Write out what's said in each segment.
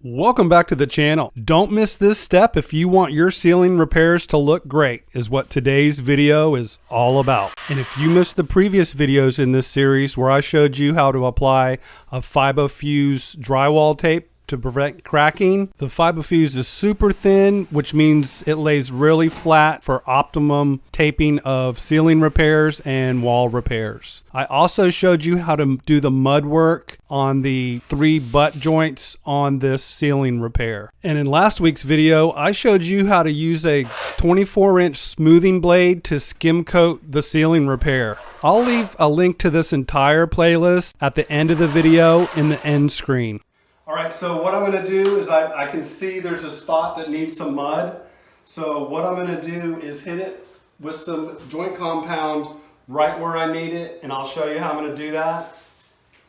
Welcome back to the channel. Don't miss this step if you want your ceiling repairs to look great, is what today's video is all about. And if you missed the previous videos in this series where I showed you how to apply a FiberFuse drywall tape to prevent cracking, the FiberFuse is super thin, which means it lays really flat for optimum taping of ceiling repairs and wall repairs. I also showed you how to do the mud work on the 3 butt joints on this ceiling repair. And in last week's video, I showed you how to use a 24-inch smoothing blade to skim coat the ceiling repair. I'll leave a link to this entire playlist at the end of the video in the end screen. All right, so what I'm gonna do is I can see there's a spot that needs some mud. So what I'm gonna do is hit it with some joint compound right where I need it, and I'll show you how I'm gonna do that.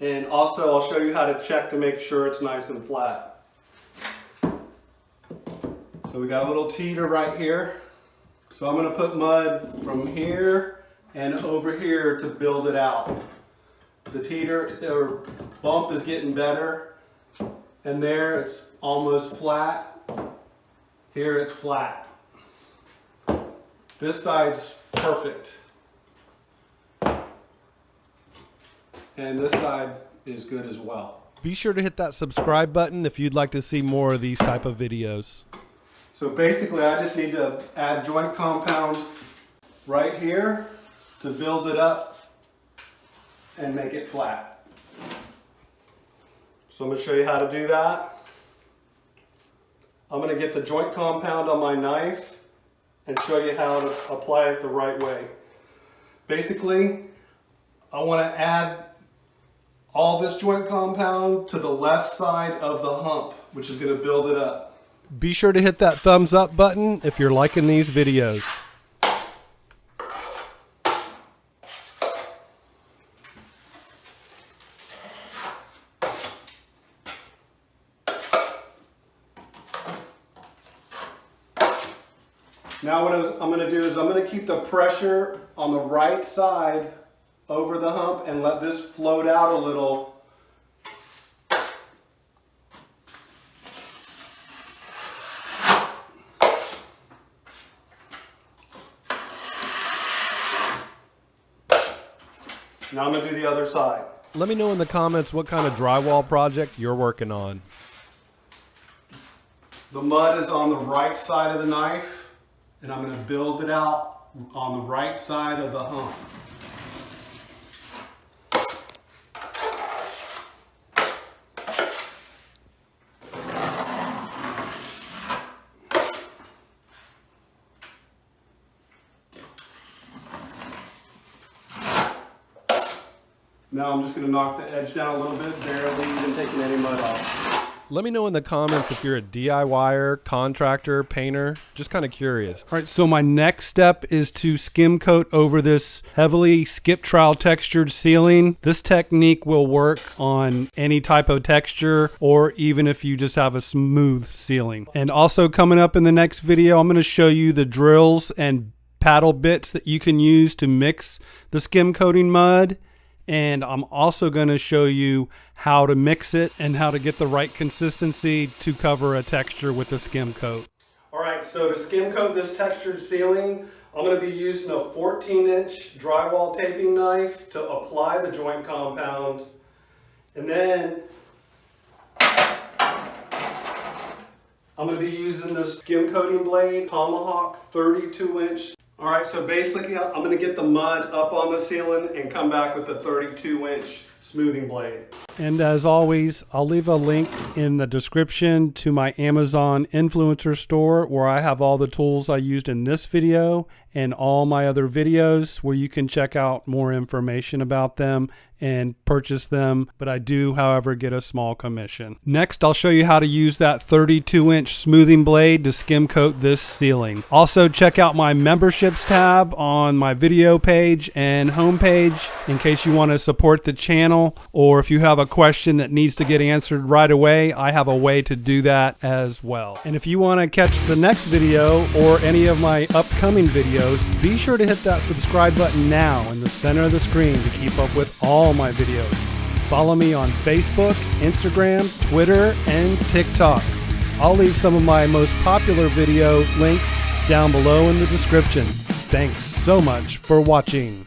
And also I'll show you how to check to make sure it's nice and flat. So we got a little teeter right here. So I'm gonna put mud from here and over here to build it out. The teeter or bump is getting better. And there it's almost flat. Here it's flat. This side's perfect. And this side is good as well. Be sure to hit that subscribe button if you'd like to see more of these type of videos. So basically I just need to add joint compound right here to build it up and make it flat. So I'm going to show you how to do that. I'm going to get the joint compound on my knife and show you how to apply it the right way. Basically, I want to add all this joint compound to the left side of the hump, which is going to build it up. Be sure to hit that thumbs up button if you're liking these videos. Now what I'm going to do is I'm going to keep the pressure on the right side over the hump and let this float out a little. Now I'm going to do the other side. Let me know in the comments what kind of drywall project you're working on. The mud is on the right side of the knife. And I'm going to build it out on the right side of the hump. Now I'm just going to knock the edge down a little bit, barely even taking any mud off. Let me know in the comments if you're a DIYer, contractor, painter, just kind of curious. All right, so my next step is to skim coat over this heavily skip trowel textured ceiling. This technique will work on any type of texture or even if you just have a smooth ceiling. And also coming up in the next video, I'm going to show you the drills and paddle bits that you can use to mix the skim coating mud. And I'm also going to show you how to mix it and how to get the right consistency to cover a texture with a skim coat. All right, so to skim coat this textured ceiling, I'm going to be using a 14-inch drywall taping knife to apply the joint compound. And then I'm going to be using the skim coating blade, Tomahawk 32-inch. All right, so basically I'm going to get the mud up on the ceiling and come back with a 32-inch smoothing blade. And as always, I'll leave a link in the description to my Amazon influencer store where I have all the tools I used in this video and all my other videos where you can check out more information about them and purchase them, but I do, however, get a small commission. Next, I'll show you how to use that 32-inch smoothing blade to skim coat this ceiling. Also, check out my memberships tab on my video page and homepage in case you want to support the channel, or if you have a question that needs to get answered right away, I have a way to do that as well. And if you want to catch the next video or any of my upcoming videos, be sure to hit that subscribe button now in the center of the screen to keep up with all my videos. Follow me on Facebook, Instagram, Twitter, and TikTok. I'll leave some of my most popular video links down below in the description. Thanks so much for watching.